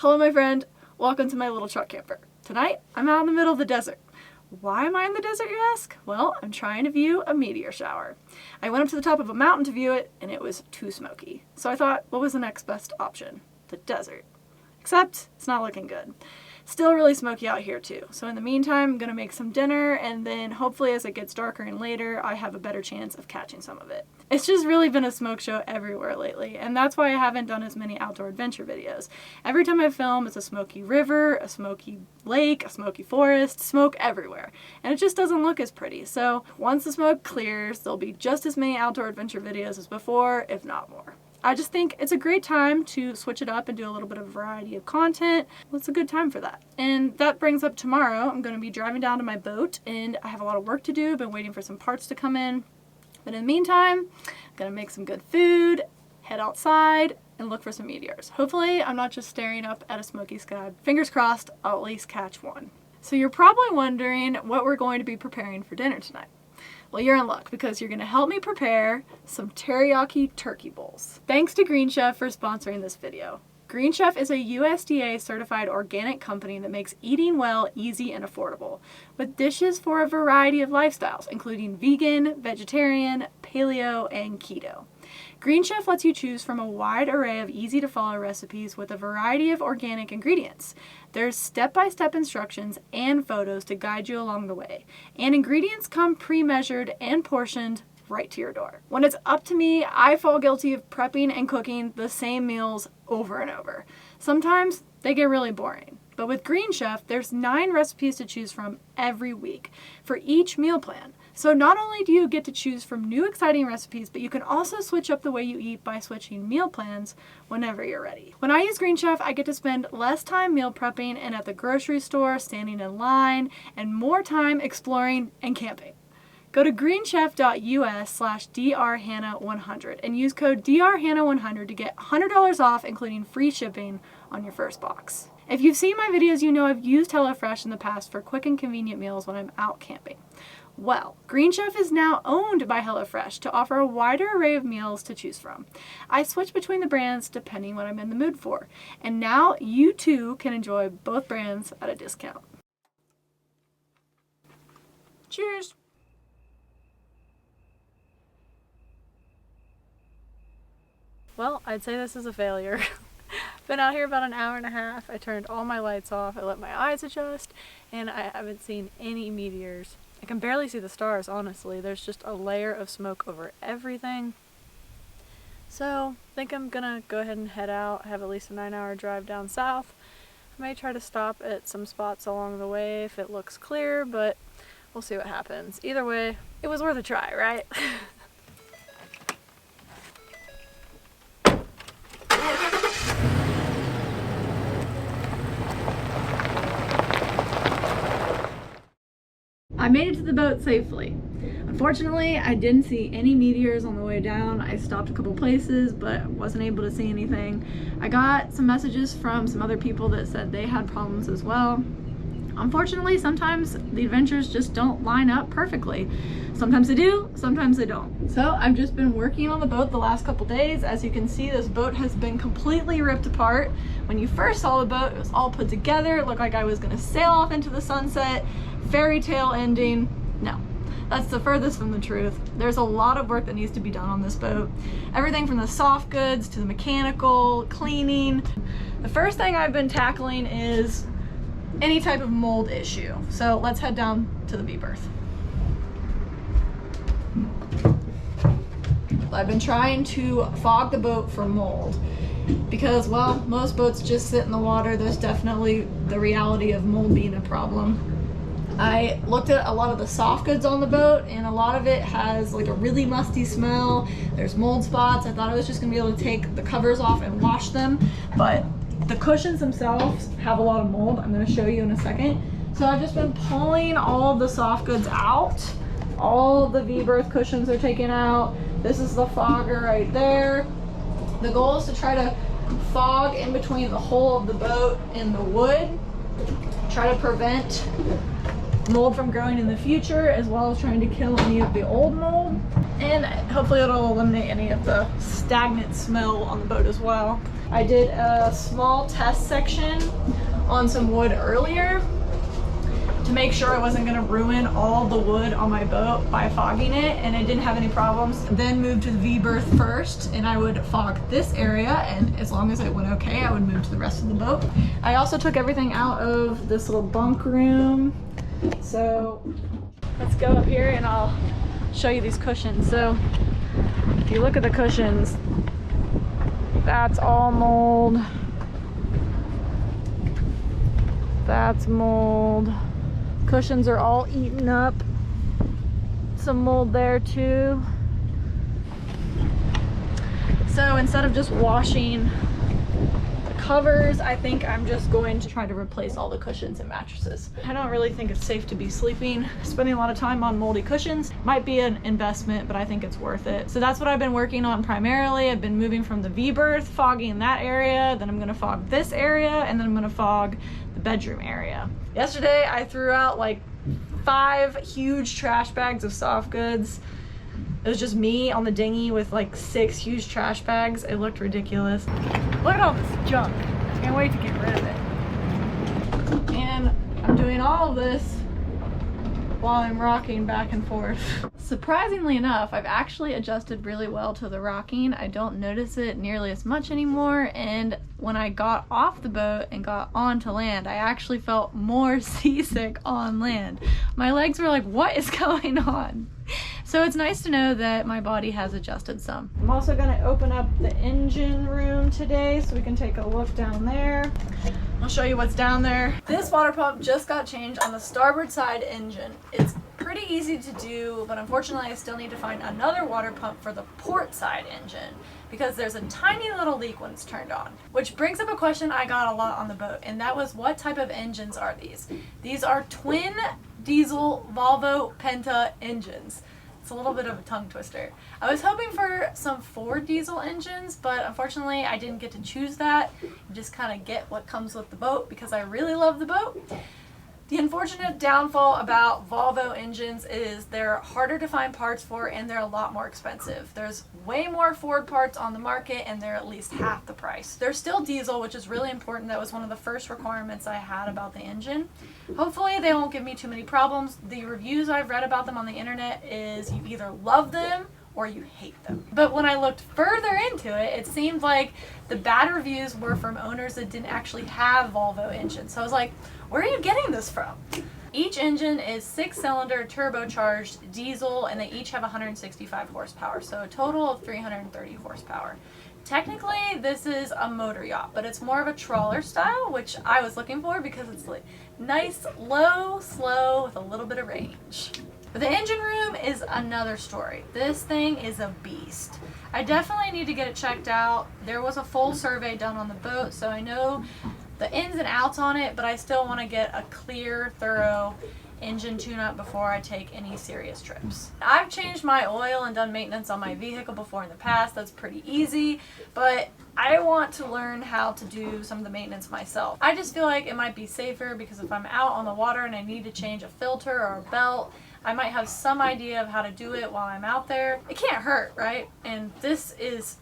Hello my friend, welcome to my little truck camper. Tonight, I'm out in the middle of the desert. Why am I in the desert, you ask? Well, I'm trying to view a meteor shower. I went up to the top of a mountain to view it, and it was too smoky. So I thought, what was the next best option? The desert. Except, it's not looking good. Still really smoky out here too. So in the meantime, I'm gonna make some dinner, and then hopefully as it gets darker and later, I have a better chance of catching some of it. It's just really been a smoke show everywhere lately, and that's why I haven't done as many outdoor adventure videos. Every time I film, it's a smoky river, a smoky lake, a smoky forest, smoke everywhere. And it just doesn't look as pretty. So once the smoke clears, there'll be just as many outdoor adventure videos as before, if not more. I just think it's a great time to switch it up and do a little bit of variety of content. Well, it's a good time for that. And that brings up tomorrow. I'm going to be driving down to my boat and I have a lot of work to do. Been waiting for some parts to come in. But in the meantime, I'm going to make some good food, head outside, and look for some meteors. Hopefully, I'm not just staring up at a smoky sky. Fingers crossed, I'll at least catch one. So you're probably wondering what we're going to be preparing for dinner tonight. Well, you're in luck because you're going to help me prepare some teriyaki turkey bowls. Thanks to Green Chef for sponsoring this video. Green Chef is a USDA certified organic company that makes eating well easy and affordable, with dishes for a variety of lifestyles, including vegan, vegetarian, paleo, and keto. Green Chef lets you choose from a wide array of easy-to-follow recipes with a variety of organic ingredients. There's step-by-step instructions and photos to guide you along the way, and ingredients come pre-measured and portioned right to your door. When it's up to me, I fall guilty of prepping and cooking the same meals over and over. Sometimes they get really boring. But with Green Chef, there's 9 recipes to choose from every week for each meal plan. So not only do you get to choose from new exciting recipes, but you can also switch up the way you eat by switching meal plans whenever you're ready. When I use Green Chef, I get to spend less time meal prepping and at the grocery store, standing in line, and more time exploring and camping. Go to greenchef.us/drhannah100 and use code drhannah100 to get $100 off, including free shipping on your first box. If you've seen my videos, you know I've used HelloFresh in the past for quick and convenient meals when I'm out camping. Well, Green Chef is now owned by HelloFresh to offer a wider array of meals to choose from. I switch between the brands depending what I'm in the mood for, and now you too can enjoy both brands at a discount. Cheers! Well, I'd say this is a failure. Been out here about an hour and a half. I turned all my lights off, I let my eyes adjust, and I haven't seen any meteors. I can barely see the stars, honestly. There's just a layer of smoke over everything. So, I think I'm gonna go ahead and head out. I have at least a 9-hour drive down south. I may try to stop at some spots along the way if it looks clear, but we'll see what happens. Either way, it was worth a try, right? I made it to the boat safely. Unfortunately, I didn't see any meteors on the way down. I stopped a couple places, but wasn't able to see anything. I got some messages from some other people that said they had problems as well. Unfortunately, sometimes the adventures just don't line up perfectly. Sometimes they do, sometimes they don't. So I've just been working on the boat the last couple days. As you can see, this boat has been completely ripped apart. When you first saw the boat, it was all put together. It looked like I was gonna sail off into the sunset. Fairy tale ending. No, that's the furthest from the truth. There's a lot of work that needs to be done on this boat. Everything from the soft goods to the mechanical, cleaning. The first thing I've been tackling is any type of mold issue. So let's head down to the V-berth. I've been trying to fog the boat for mold because, well, most boats just sit in the water. There's definitely the reality of mold being a problem. I looked at a lot of the soft goods on the boat and a lot of it has like a really musty smell. There's mold spots. I thought I was just gonna be able to take the covers off and wash them, but the cushions themselves have a lot of mold. I'm gonna show you in a second. So I've just been pulling all of the soft goods out. All of the V-berth cushions are taken out. This is the fogger right there. The goal is to try to fog in between the hull of the boat and the wood. Try to prevent mold from growing in the future, as well as trying to kill any of the old mold, and hopefully it'll eliminate any of the stagnant smell on the boat as well. I did a small test section on some wood earlier to make sure I wasn't gonna ruin all the wood on my boat by fogging it, and I didn't have any problems. Then moved to the V-berth first, and I would fog this area, and as long as it went okay, I would move to the rest of the boat. I also took everything out of this little bunk room. So let's go up here and I'll show you these cushions. So if you look at the cushions, that's all mold. That's mold. Cushions are all eaten up. Some mold there too. So instead of just washing the covers, I think I'm just going to try to replace all the cushions and mattresses. I don't really think it's safe to be spending a lot of time on moldy cushions. Might be an investment, but I think it's worth it. So that's what I've been working on primarily. I've been moving from the V-berth, fogging that area, then I'm gonna fog this area, and then I'm gonna fog the bedroom area. Yesterday, I threw out like 5 huge trash bags of soft goods. It was just me on the dinghy with like 6 huge trash bags. It looked ridiculous. Look at all this junk. I can't wait to get rid of it. And I'm doing all of this while I'm rocking back and forth. Surprisingly enough, I've actually adjusted really well to the rocking. I don't notice it nearly as much anymore, and when I got off the boat and got onto land, I actually felt more seasick on land. My legs were like, what is going on? So it's nice to know that my body has adjusted some. I'm also gonna open up the engine room today so we can take a look down there. I'll show you what's down there. This water pump just got changed on the starboard side engine. It's pretty easy to do, but unfortunately I still need to find another water pump for the port side engine because there's a tiny little leak when it's turned on. Which brings up a question I got a lot on the boat, and that was, what type of engines are these? These are twin diesel Volvo Penta engines. It's a little bit of a tongue twister. I was hoping for some Ford diesel engines, but unfortunately I didn't get to choose that. You just kind of get what comes with the boat because I really love the boat. The unfortunate downfall about Volvo engines is they're harder to find parts for and they're a lot more expensive. There's way more Ford parts on the market and they're at least half the price. They're still diesel, which is really important. That was one of the first requirements I had about the engine. Hopefully they won't give me too many problems. The reviews I've read about them on the internet is you either love them or you hate them. But when I looked further into it, it seemed like the bad reviews were from owners that didn't actually have Volvo engines. So I was like, where are you getting this from? Each engine is 6-cylinder turbocharged diesel, and they each have 165 horsepower, so a total of 330 horsepower. Technically, this is a motor yacht, but it's more of a trawler style, which I was looking for because it's like nice, low, slow, with a little bit of range. But the engine room is another story. This thing is a beast. I definitely need to get it checked out. There was a full survey done on the boat, so I know the ins and outs on it, but I still want to get a clear, thorough engine tune-up before I take any serious trips. I've changed my oil and done maintenance on my vehicle before in the past. That's pretty easy, but I want to learn how to do some of the maintenance myself. I just feel like it might be safer because if I'm out on the water and I need to change a filter or a belt, I might have some idea of how to do it while I'm out there. It can't hurt, right? And this is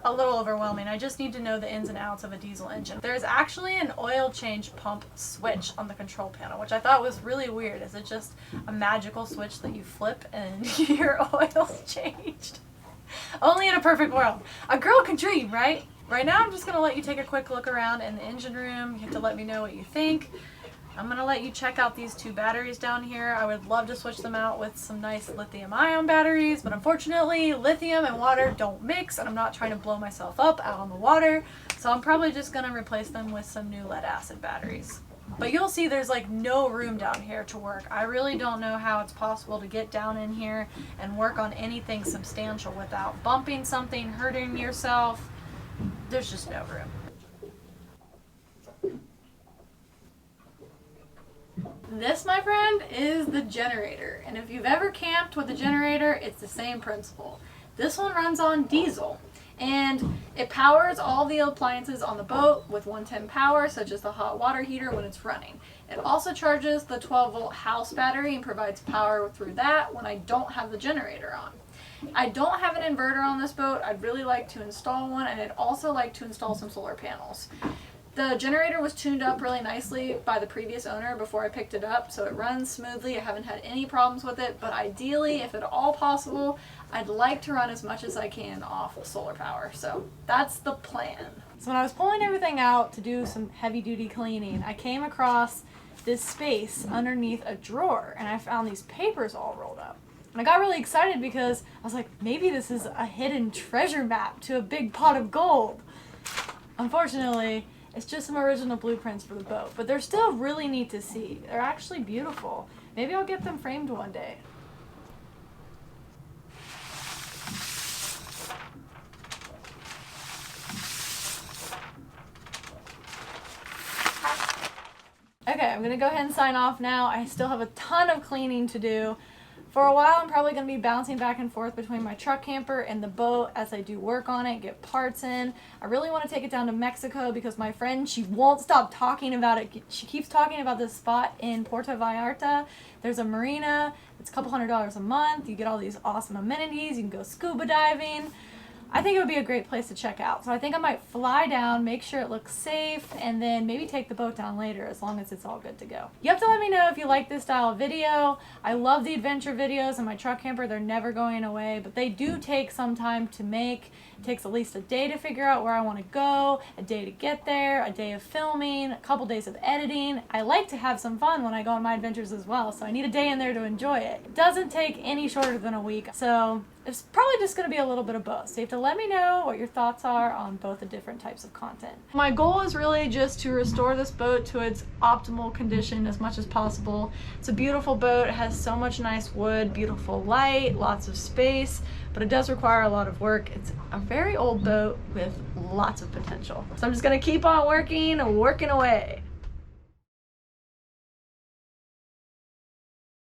a little overwhelming. I just need to know the ins and outs of a diesel engine. There's actually an oil change pump switch on the control panel, which I thought was really weird. Is it just a magical switch that you flip and your oil's changed? Only in a perfect world. A girl can dream, right? Right now I'm just gonna let you take a quick look around in the engine room. You have to let me know what you think. I'm gonna let you check out these 2 batteries down here. I would love to switch them out with some nice lithium-ion batteries, but unfortunately lithium and water don't mix, and I'm not trying to blow myself up out on the water, so I'm probably just gonna replace them with some new lead-acid batteries. But you'll see there's like no room down here to work. I really don't know how it's possible to get down in here and work on anything substantial without bumping something, hurting yourself. There's just no room. This, my friend, is the generator, and if you've ever camped with a generator, it's the same principle. This one runs on diesel, and it powers all the appliances on the boat with 110 power, such as the hot water heater when it's running. It also charges the 12-volt house battery and provides power through that when I don't have the generator on. I don't have an inverter on this boat. I'd really like to install one, and I'd also like to install some solar panels. The generator was tuned up really nicely by the previous owner before I picked it up, so it runs smoothly. I haven't had any problems with it, but ideally, if at all possible, I'd like to run as much as I can off of solar power. So that's the plan. So when I was pulling everything out to do some heavy-duty cleaning, I came across this space underneath a drawer, and I found these papers all rolled up. And I got really excited because I was like, maybe this is a hidden treasure map to a big pot of gold. Unfortunately, it's just some original blueprints for the boat, but they're still really neat to see. They're actually beautiful. Maybe I'll get them framed one day. Okay, I'm gonna go ahead and sign off now. I still have a ton of cleaning to do. For a while, I'm probably going to be bouncing back and forth between my truck camper and the boat as I do work on it, get parts in. I really want to take it down to Mexico because my friend, she won't stop talking about it. She keeps talking about this spot in Puerto Vallarta. There's a marina. It's a couple $100s a month. You get all these awesome amenities. You can go scuba diving. I think it would be a great place to check out. So I think I might fly down, make sure it looks safe, and then maybe take the boat down later as long as it's all good to go. You have to let me know if you like this style of video. I love the adventure videos in my truck camper. They're never going away, but they do take some time to make. It takes at least a day to figure out where I want to go, a day to get there, a day of filming, a couple days of editing. I like to have some fun when I go on my adventures as well, so I need a day in there to enjoy it. It doesn't take any shorter than a week, so it's probably just going to be a little bit of both. So you have to let me know what your thoughts are on both the different types of content. My goal is really just to restore this boat to its optimal condition as much as possible. It's a beautiful boat. It has so much nice wood, beautiful light, lots of space, but it does require a lot of work. It's a very old boat with lots of potential. So I'm just going to keep on working away.